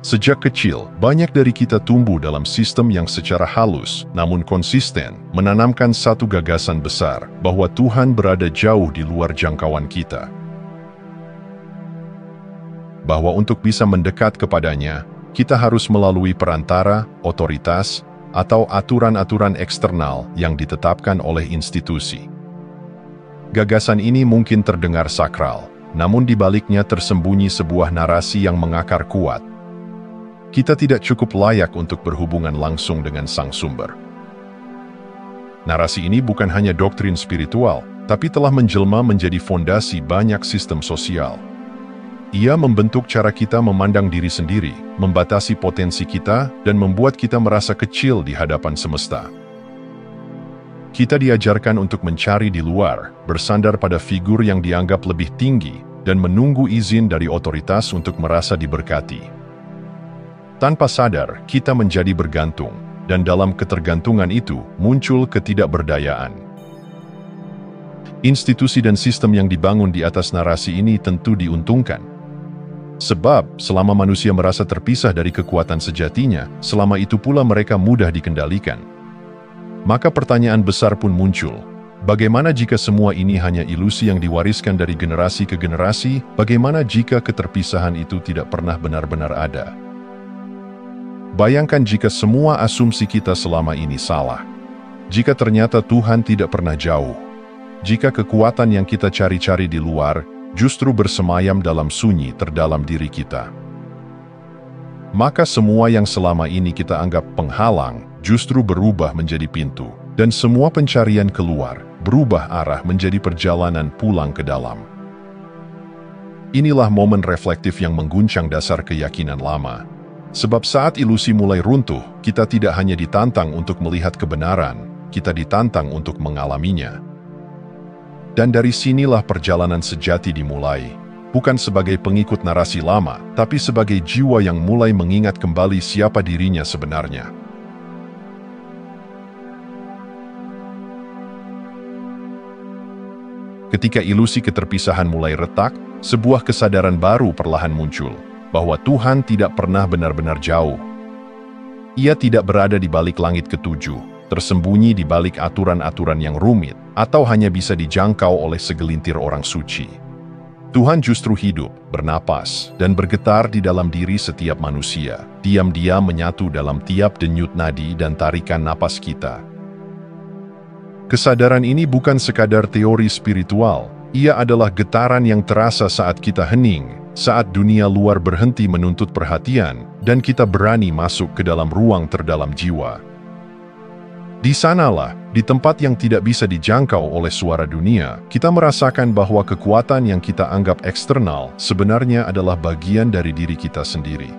Sejak kecil, banyak dari kita tumbuh dalam sistem yang secara halus, namun konsisten, menanamkan satu gagasan besar, bahwa Tuhan berada jauh di luar jangkauan kita. Bahwa untuk bisa mendekat kepadanya, kita harus melalui perantara, otoritas, atau aturan-aturan eksternal yang ditetapkan oleh institusi. Gagasan ini mungkin terdengar sakral, namun di baliknya tersembunyi sebuah narasi yang mengakar kuat. Kita tidak cukup layak untuk berhubungan langsung dengan Sang Sumber. Narasi ini bukan hanya doktrin spiritual, tapi telah menjelma menjadi fondasi banyak sistem sosial. Ia membentuk cara kita memandang diri sendiri, membatasi potensi kita, dan membuat kita merasa kecil di hadapan semesta. Kita diajarkan untuk mencari di luar, bersandar pada figur yang dianggap lebih tinggi, dan menunggu izin dari otoritas untuk merasa diberkati. Tanpa sadar, kita menjadi bergantung, dan dalam ketergantungan itu muncul ketidakberdayaan. Institusi dan sistem yang dibangun di atas narasi ini tentu diuntungkan. Sebab, selama manusia merasa terpisah dari kekuatan sejatinya, selama itu pula mereka mudah dikendalikan. Maka pertanyaan besar pun muncul. Bagaimana jika semua ini hanya ilusi yang diwariskan dari generasi ke generasi? Bagaimana jika keterpisahan itu tidak pernah benar-benar ada? Bayangkan jika semua asumsi kita selama ini salah. Jika ternyata Tuhan tidak pernah jauh. Jika kekuatan yang kita cari-cari di luar justru bersemayam dalam sunyi terdalam diri kita. Maka semua yang selama ini kita anggap penghalang justru berubah menjadi pintu. Dan semua pencarian keluar berubah arah menjadi perjalanan pulang ke dalam. Inilah momen reflektif yang mengguncang dasar keyakinan lama. Sebab saat ilusi mulai runtuh, kita tidak hanya ditantang untuk melihat kebenaran, kita ditantang untuk mengalaminya. Dan dari sinilah perjalanan sejati dimulai, bukan sebagai pengikut narasi lama, tapi sebagai jiwa yang mulai mengingat kembali siapa dirinya sebenarnya. Ketika ilusi keterpisahan mulai retak, sebuah kesadaran baru perlahan muncul. Bahwa Tuhan tidak pernah benar-benar jauh. Ia tidak berada di balik langit ketujuh, tersembunyi di balik aturan-aturan yang rumit, atau hanya bisa dijangkau oleh segelintir orang suci. Tuhan justru hidup, bernapas, dan bergetar di dalam diri setiap manusia, diam-diam menyatu dalam tiap denyut nadi dan tarikan napas kita. Kesadaran ini bukan sekadar teori spiritual, ia adalah getaran yang terasa saat kita hening, saat dunia luar berhenti menuntut perhatian, dan kita berani masuk ke dalam ruang terdalam jiwa. Di sanalah, di tempat yang tidak bisa dijangkau oleh suara dunia, kita merasakan bahwa kekuatan yang kita anggap eksternal sebenarnya adalah bagian dari diri kita sendiri.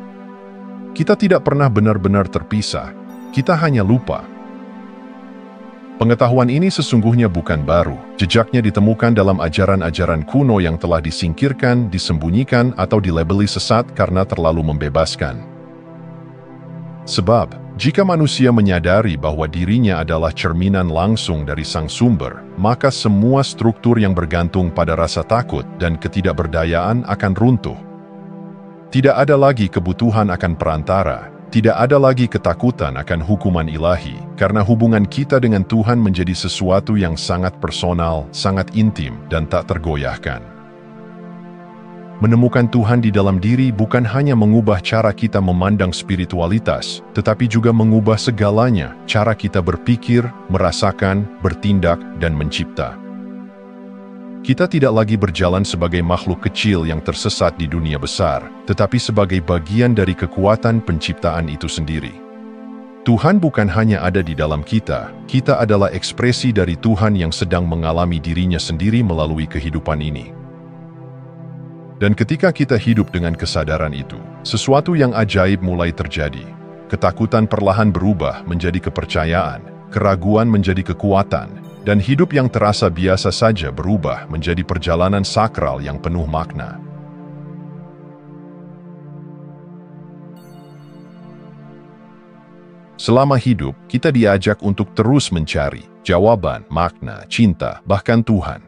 Kita tidak pernah benar-benar terpisah, kita hanya lupa. Pengetahuan ini sesungguhnya bukan baru. Jejaknya ditemukan dalam ajaran-ajaran kuno yang telah disingkirkan, disembunyikan, atau dilabeli sesat karena terlalu membebaskan. Sebab, jika manusia menyadari bahwa dirinya adalah cerminan langsung dari Sang Sumber, maka semua struktur yang bergantung pada rasa takut dan ketidakberdayaan akan runtuh. Tidak ada lagi kebutuhan akan perantara. Tidak ada lagi ketakutan akan hukuman ilahi, karena hubungan kita dengan Tuhan menjadi sesuatu yang sangat personal, sangat intim, dan tak tergoyahkan. Menemukan Tuhan di dalam diri bukan hanya mengubah cara kita memandang spiritualitas, tetapi juga mengubah segalanya, cara kita berpikir, merasakan, bertindak, dan mencipta. Kita tidak lagi berjalan sebagai makhluk kecil yang tersesat di dunia besar, tetapi sebagai bagian dari kekuatan penciptaan itu sendiri. Tuhan bukan hanya ada di dalam kita adalah ekspresi dari Tuhan yang sedang mengalami dirinya sendiri melalui kehidupan ini. Dan ketika kita hidup dengan kesadaran itu, sesuatu yang ajaib mulai terjadi. Ketakutan perlahan berubah menjadi kepercayaan, keraguan menjadi kekuatan, dan hidup yang terasa biasa saja berubah menjadi perjalanan sakral yang penuh makna. Selama hidup, kita diajak untuk terus mencari jawaban, makna, cinta, bahkan Tuhan.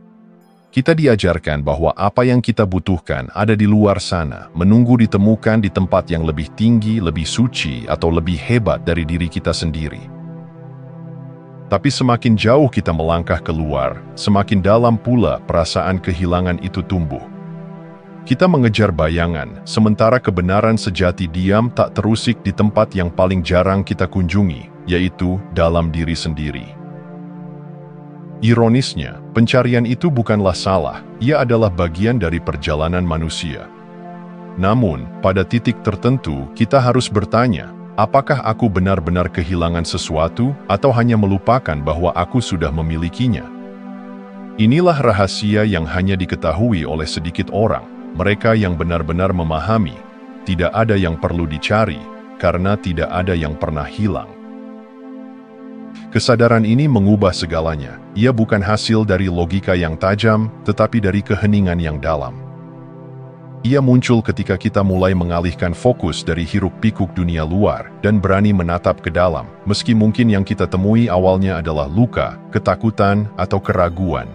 Kita diajarkan bahwa apa yang kita butuhkan ada di luar sana, menunggu ditemukan di tempat yang lebih tinggi, lebih suci, atau lebih hebat dari diri kita sendiri. Tapi semakin jauh kita melangkah keluar, semakin dalam pula perasaan kehilangan itu tumbuh. Kita mengejar bayangan, sementara kebenaran sejati diam tak terusik di tempat yang paling jarang kita kunjungi, yaitu dalam diri sendiri. Ironisnya, pencarian itu bukanlah salah, ia adalah bagian dari perjalanan manusia. Namun, pada titik tertentu, kita harus bertanya, apakah aku benar-benar kehilangan sesuatu atau hanya melupakan bahwa aku sudah memilikinya? Inilah rahasia yang hanya diketahui oleh sedikit orang, mereka yang benar-benar memahami, tidak ada yang perlu dicari, karena tidak ada yang pernah hilang. Kesadaran ini mengubah segalanya. Ia bukan hasil dari logika yang tajam, tetapi dari keheningan yang dalam. Ia muncul ketika kita mulai mengalihkan fokus dari hiruk-pikuk dunia luar dan berani menatap ke dalam, meski mungkin yang kita temui awalnya adalah luka, ketakutan, atau keraguan.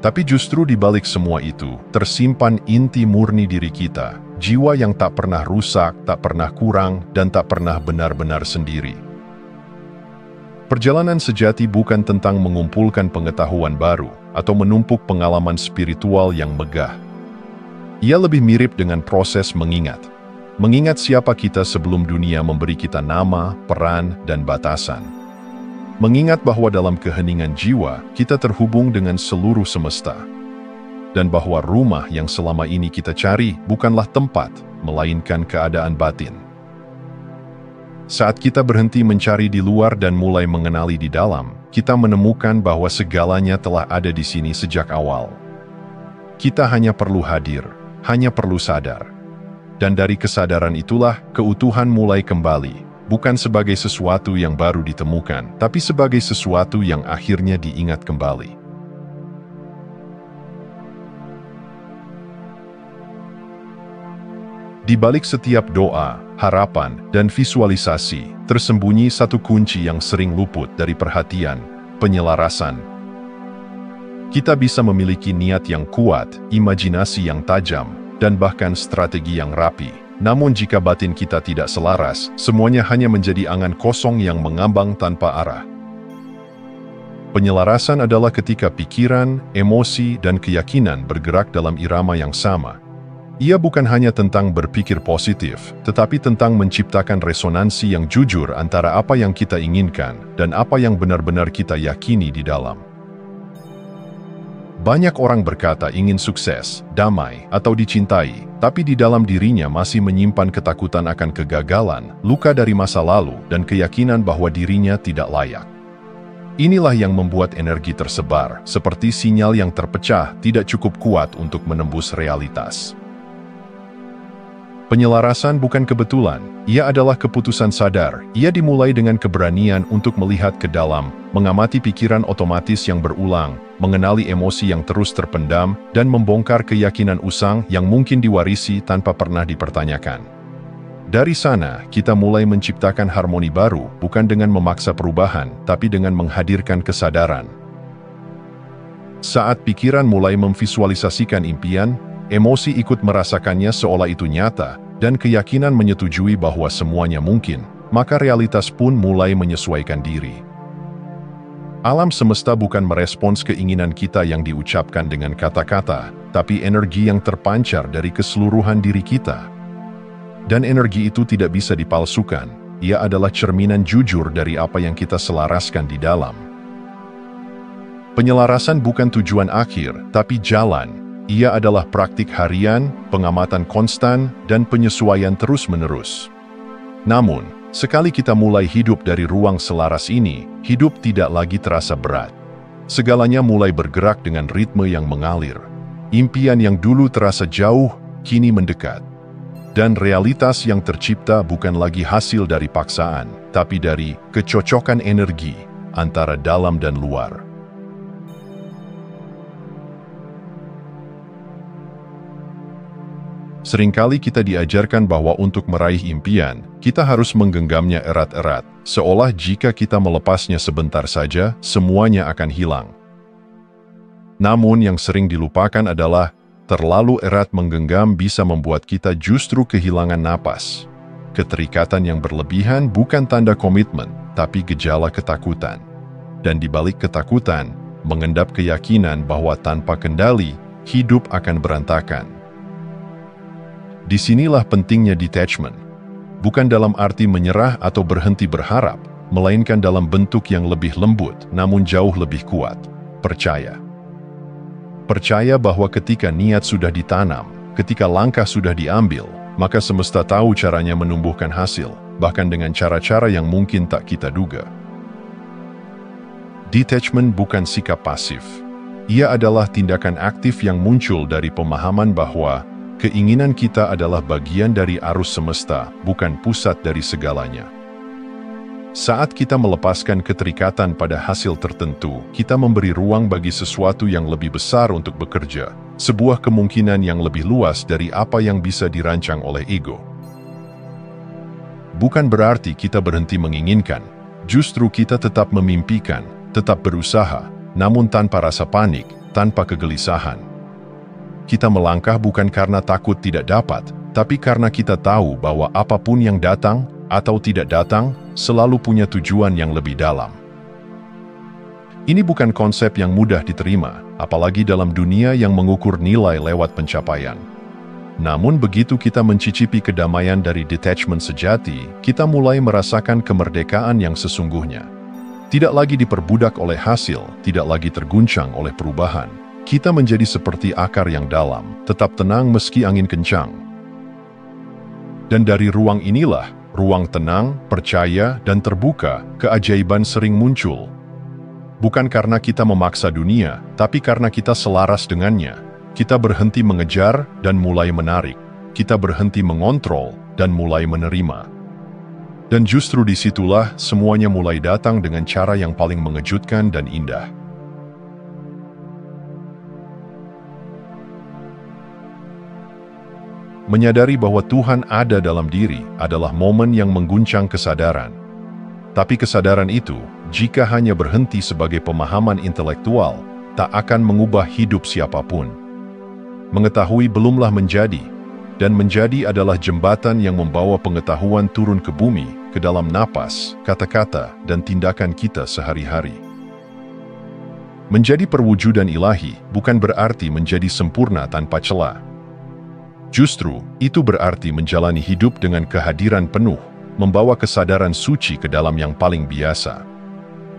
Tapi justru di balik semua itu, tersimpan inti murni diri kita, jiwa yang tak pernah rusak, tak pernah kurang, dan tak pernah benar-benar sendiri. Perjalanan sejati bukan tentang mengumpulkan pengetahuan baru atau menumpuk pengalaman spiritual yang megah. Ia lebih mirip dengan proses mengingat. Mengingat siapa kita sebelum dunia memberi kita nama, peran, dan batasan. Mengingat bahwa dalam keheningan jiwa, kita terhubung dengan seluruh semesta. Dan bahwa rumah yang selama ini kita cari bukanlah tempat, melainkan keadaan batin. Saat kita berhenti mencari di luar dan mulai mengenali di dalam, kita menemukan bahwa segalanya telah ada di sini sejak awal. Kita hanya perlu hadir, hanya perlu sadar. Dan dari kesadaran itulah, keutuhan mulai kembali, bukan sebagai sesuatu yang baru ditemukan, tapi sebagai sesuatu yang akhirnya diingat kembali. Di balik setiap doa, harapan, dan visualisasi, tersembunyi satu kunci yang sering luput dari perhatian, penyelarasan. Kita bisa memiliki niat yang kuat, imajinasi yang tajam, dan bahkan strategi yang rapi. Namun jika batin kita tidak selaras, semuanya hanya menjadi angan kosong yang mengambang tanpa arah. Penyelarasan adalah ketika pikiran, emosi, dan keyakinan bergerak dalam irama yang sama. Ia bukan hanya tentang berpikir positif, tetapi tentang menciptakan resonansi yang jujur antara apa yang kita inginkan dan apa yang benar-benar kita yakini di dalam. Banyak orang berkata ingin sukses, damai, atau dicintai, tapi di dalam dirinya masih menyimpan ketakutan akan kegagalan, luka dari masa lalu, dan keyakinan bahwa dirinya tidak layak. Inilah yang membuat energi tersebar, seperti sinyal yang terpecah tidak cukup kuat untuk menembus realitas. Penyelarasan bukan kebetulan, ia adalah keputusan sadar. Ia dimulai dengan keberanian untuk melihat ke dalam, mengamati pikiran otomatis yang berulang, mengenali emosi yang terus terpendam, dan membongkar keyakinan usang yang mungkin diwarisi tanpa pernah dipertanyakan. Dari sana, kita mulai menciptakan harmoni baru, bukan dengan memaksa perubahan, tapi dengan menghadirkan kesadaran. Saat pikiran mulai memvisualisasikan impian, emosi ikut merasakannya seolah itu nyata, dan keyakinan menyetujui bahwa semuanya mungkin, maka realitas pun mulai menyesuaikan diri. Alam semesta bukan merespons keinginan kita yang diucapkan dengan kata-kata, tapi energi yang terpancar dari keseluruhan diri kita. Dan energi itu tidak bisa dipalsukan, ia adalah cerminan jujur dari apa yang kita selaraskan di dalam. Penyelarasan bukan tujuan akhir, tapi jalan. Ia adalah praktik harian, pengamatan konstan, dan penyesuaian terus-menerus. Namun, sekali kita mulai hidup dari ruang selaras ini, hidup tidak lagi terasa berat. Segalanya mulai bergerak dengan ritme yang mengalir. Impian yang dulu terasa jauh, kini mendekat. Dan realitas yang tercipta bukan lagi hasil dari paksaan, tapi dari kecocokan energi antara dalam dan luar. Seringkali kita diajarkan bahwa untuk meraih impian, kita harus menggenggamnya erat-erat, seolah jika kita melepasnya sebentar saja, semuanya akan hilang. Namun yang sering dilupakan adalah terlalu erat menggenggam bisa membuat kita justru kehilangan napas. Keterikatan yang berlebihan bukan tanda komitmen, tapi gejala ketakutan. Dan di balik ketakutan, mengendap keyakinan bahwa tanpa kendali, hidup akan berantakan. Disinilah pentingnya detachment. Bukan dalam arti menyerah atau berhenti berharap, melainkan dalam bentuk yang lebih lembut, namun jauh lebih kuat. Percaya. Percaya bahwa ketika niat sudah ditanam, ketika langkah sudah diambil, maka semesta tahu caranya menumbuhkan hasil, bahkan dengan cara-cara yang mungkin tak kita duga. Detachment bukan sikap pasif. Ia adalah tindakan aktif yang muncul dari pemahaman bahwa keinginan kita adalah bagian dari arus semesta, bukan pusat dari segalanya. Saat kita melepaskan keterikatan pada hasil tertentu, kita memberi ruang bagi sesuatu yang lebih besar untuk bekerja, sebuah kemungkinan yang lebih luas dari apa yang bisa dirancang oleh ego. Bukan berarti kita berhenti menginginkan, justru kita tetap memimpikan, tetap berusaha, namun tanpa rasa panik, tanpa kegelisahan. Kita melangkah bukan karena takut tidak dapat, tapi karena kita tahu bahwa apapun yang datang atau tidak datang, selalu punya tujuan yang lebih dalam. Ini bukan konsep yang mudah diterima, apalagi dalam dunia yang mengukur nilai lewat pencapaian. Namun begitu kita mencicipi kedamaian dari detachment sejati, kita mulai merasakan kemerdekaan yang sesungguhnya. Tidak lagi diperbudak oleh hasil, tidak lagi terguncang oleh perubahan. Kita menjadi seperti akar yang dalam, tetap tenang meski angin kencang. Dan dari ruang inilah, ruang tenang, percaya, dan terbuka, keajaiban sering muncul. Bukan karena kita memaksa dunia, tapi karena kita selaras dengannya. Kita berhenti mengejar dan mulai menarik. Kita berhenti mengontrol dan mulai menerima. Dan justru disitulah semuanya mulai datang dengan cara yang paling mengejutkan dan indah. Menyadari bahwa Tuhan ada dalam diri adalah momen yang mengguncang kesadaran. Tapi kesadaran itu, jika hanya berhenti sebagai pemahaman intelektual, tak akan mengubah hidup siapapun. Mengetahui belumlah menjadi, dan menjadi adalah jembatan yang membawa pengetahuan turun ke bumi, ke dalam napas, kata-kata, dan tindakan kita sehari-hari. Menjadi perwujudan ilahi bukan berarti menjadi sempurna tanpa celah. Justru, itu berarti menjalani hidup dengan kehadiran penuh, membawa kesadaran suci ke dalam yang paling biasa.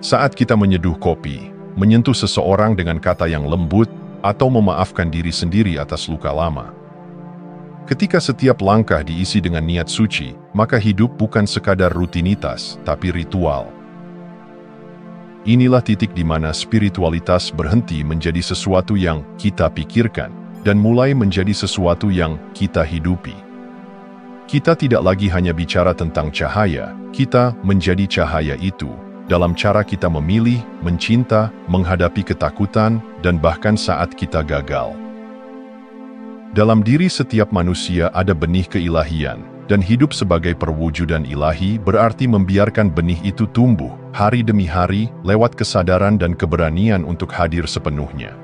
Saat kita menyeduh kopi, menyentuh seseorang dengan kata yang lembut, atau memaafkan diri sendiri atas luka lama. Ketika setiap langkah diisi dengan niat suci, maka hidup bukan sekadar rutinitas, tapi ritual. Inilah titik di mana spiritualitas berhenti menjadi sesuatu yang kita pikirkan, dan mulai menjadi sesuatu yang kita hidupi. Kita tidak lagi hanya bicara tentang cahaya, kita menjadi cahaya itu, dalam cara kita memilih, mencinta, menghadapi ketakutan, dan bahkan saat kita gagal. Dalam diri setiap manusia ada benih keilahian, dan hidup sebagai perwujudan ilahi berarti membiarkan benih itu tumbuh, hari demi hari, lewat kesadaran dan keberanian untuk hadir sepenuhnya.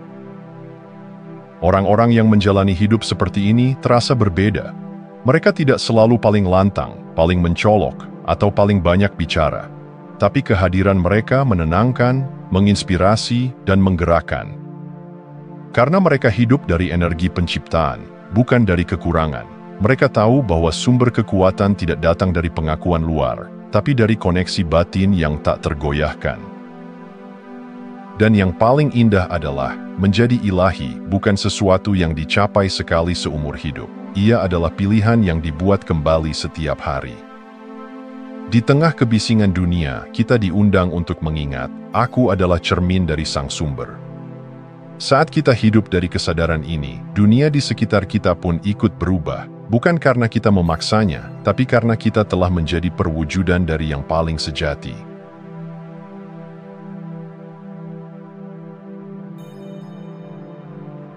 Orang-orang yang menjalani hidup seperti ini terasa berbeda. Mereka tidak selalu paling lantang, paling mencolok, atau paling banyak bicara. Tapi kehadiran mereka menenangkan, menginspirasi, dan menggerakkan. Karena mereka hidup dari energi penciptaan, bukan dari kekurangan. Mereka tahu bahwa sumber kekuatan tidak datang dari pengakuan luar, tapi dari koneksi batin yang tak tergoyahkan. Dan yang paling indah adalah, menjadi ilahi bukan sesuatu yang dicapai sekali seumur hidup. Ia adalah pilihan yang dibuat kembali setiap hari. Di tengah kebisingan dunia, kita diundang untuk mengingat, aku adalah cermin dari sang sumber. Saat kita hidup dari kesadaran ini, dunia di sekitar kita pun ikut berubah, bukan karena kita memaksanya, tapi karena kita telah menjadi perwujudan dari yang paling sejati.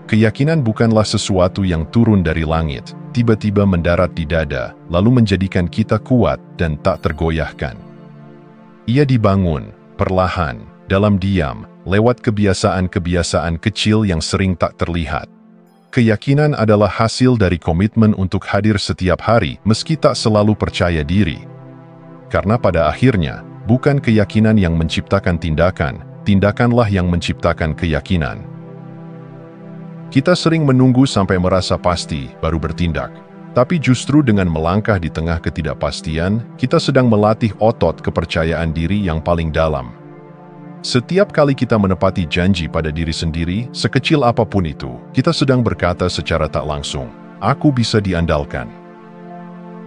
Keyakinan bukanlah sesuatu yang turun dari langit, tiba-tiba mendarat di dada, lalu menjadikan kita kuat dan tak tergoyahkan. Ia dibangun, perlahan, dalam diam, lewat kebiasaan-kebiasaan kecil yang sering tak terlihat. Keyakinan adalah hasil dari komitmen untuk hadir setiap hari meski tak selalu percaya diri. Karena pada akhirnya, bukan keyakinan yang menciptakan tindakan, tindakanlah yang menciptakan keyakinan. Kita sering menunggu sampai merasa pasti baru bertindak. Tapi justru dengan melangkah di tengah ketidakpastian, kita sedang melatih otot kepercayaan diri yang paling dalam. Setiap kali kita menepati janji pada diri sendiri, sekecil apapun itu, kita sedang berkata secara tak langsung, "Aku bisa diandalkan."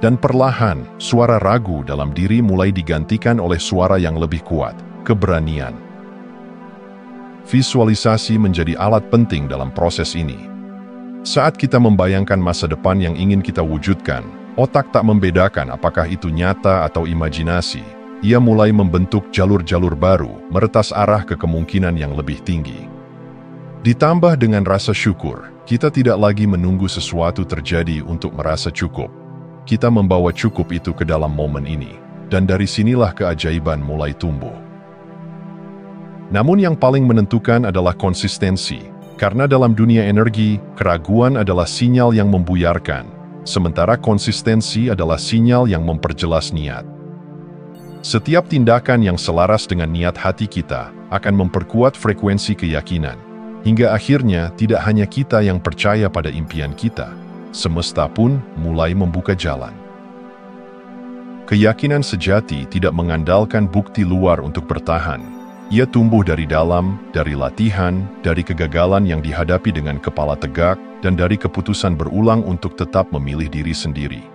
Dan perlahan, suara ragu dalam diri mulai digantikan oleh suara yang lebih kuat, keberanian. Visualisasi menjadi alat penting dalam proses ini. Saat kita membayangkan masa depan yang ingin kita wujudkan, otak tak membedakan apakah itu nyata atau imajinasi. Ia mulai membentuk jalur-jalur baru, meretas arah ke kemungkinan yang lebih tinggi. Ditambah dengan rasa syukur, kita tidak lagi menunggu sesuatu terjadi untuk merasa cukup. Kita membawa cukup itu ke dalam momen ini, dan dari sinilah keajaiban mulai tumbuh. Namun yang paling menentukan adalah konsistensi, karena dalam dunia energi, keraguan adalah sinyal yang membuyarkan, sementara konsistensi adalah sinyal yang memperjelas niat. Setiap tindakan yang selaras dengan niat hati kita akan memperkuat frekuensi keyakinan, hingga akhirnya tidak hanya kita yang percaya pada impian kita, semesta pun mulai membuka jalan. Keyakinan sejati tidak mengandalkan bukti luar untuk bertahan. Ia tumbuh dari dalam, dari latihan, dari kegagalan yang dihadapi dengan kepala tegak, dan dari keputusan berulang untuk tetap memilih diri sendiri.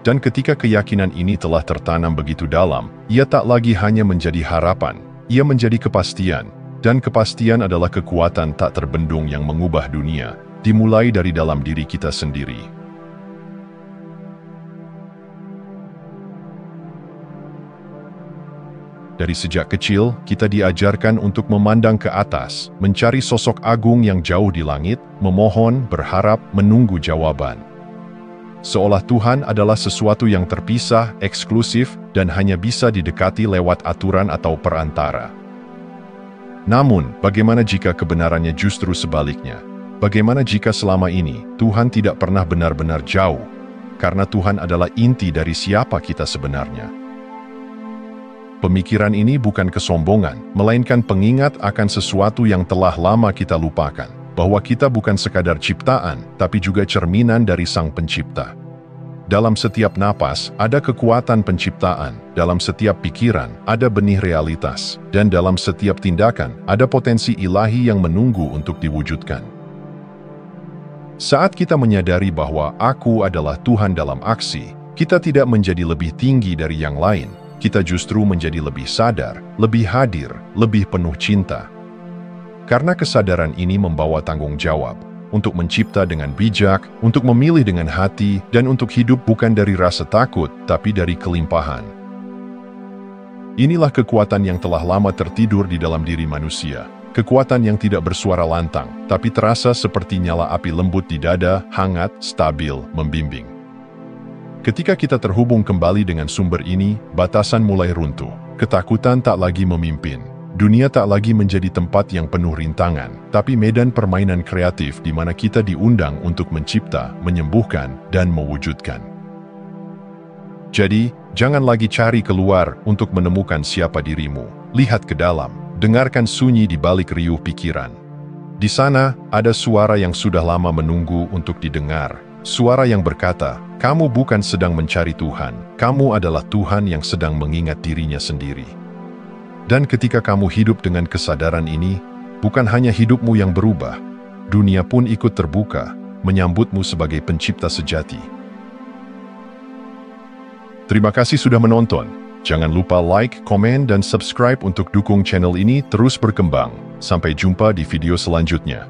Dan ketika keyakinan ini telah tertanam begitu dalam, ia tak lagi hanya menjadi harapan, ia menjadi kepastian. Dan kepastian adalah kekuatan tak terbendung yang mengubah dunia, dimulai dari dalam diri kita sendiri. Dari sejak kecil, kita diajarkan untuk memandang ke atas, mencari sosok agung yang jauh di langit, memohon, berharap, menunggu jawaban. Seolah Tuhan adalah sesuatu yang terpisah, eksklusif, dan hanya bisa didekati lewat aturan atau perantara. Namun, bagaimana jika kebenarannya justru sebaliknya? Bagaimana jika selama ini, Tuhan tidak pernah benar-benar jauh? Karena Tuhan adalah inti dari siapa kita sebenarnya. Pemikiran ini bukan kesombongan, melainkan pengingat akan sesuatu yang telah lama kita lupakan. Bahwa kita bukan sekadar ciptaan, tapi juga cerminan dari Sang Pencipta. Dalam setiap napas, ada kekuatan penciptaan. Dalam setiap pikiran, ada benih realitas. Dan dalam setiap tindakan, ada potensi ilahi yang menunggu untuk diwujudkan. Saat kita menyadari bahwa aku adalah Tuhan dalam aksi, kita tidak menjadi lebih tinggi dari yang lain. Kita justru menjadi lebih sadar, lebih hadir, lebih penuh cinta. Karena kesadaran ini membawa tanggung jawab untuk mencipta dengan bijak, untuk memilih dengan hati, dan untuk hidup bukan dari rasa takut, tapi dari kelimpahan. Inilah kekuatan yang telah lama tertidur di dalam diri manusia. Kekuatan yang tidak bersuara lantang, tapi terasa seperti nyala api lembut di dada, hangat, stabil, membimbing. Ketika kita terhubung kembali dengan sumber ini, batasan mulai runtuh. Ketakutan tak lagi memimpin. Dunia tak lagi menjadi tempat yang penuh rintangan, tapi medan permainan kreatif di mana kita diundang untuk mencipta, menyembuhkan, dan mewujudkan. Jadi, jangan lagi cari keluar untuk menemukan siapa dirimu. Lihat ke dalam, dengarkan sunyi di balik riuh pikiran. Di sana, ada suara yang sudah lama menunggu untuk didengar. Suara yang berkata, kamu bukan sedang mencari Tuhan, kamu adalah Tuhan yang sedang mengingat dirinya sendiri. Dan ketika kamu hidup dengan kesadaran ini, bukan hanya hidupmu yang berubah, dunia pun ikut terbuka, menyambutmu sebagai pencipta sejati. Terima kasih sudah menonton. Jangan lupa like, komen, dan subscribe untuk dukung channel ini terus berkembang. Sampai jumpa di video selanjutnya.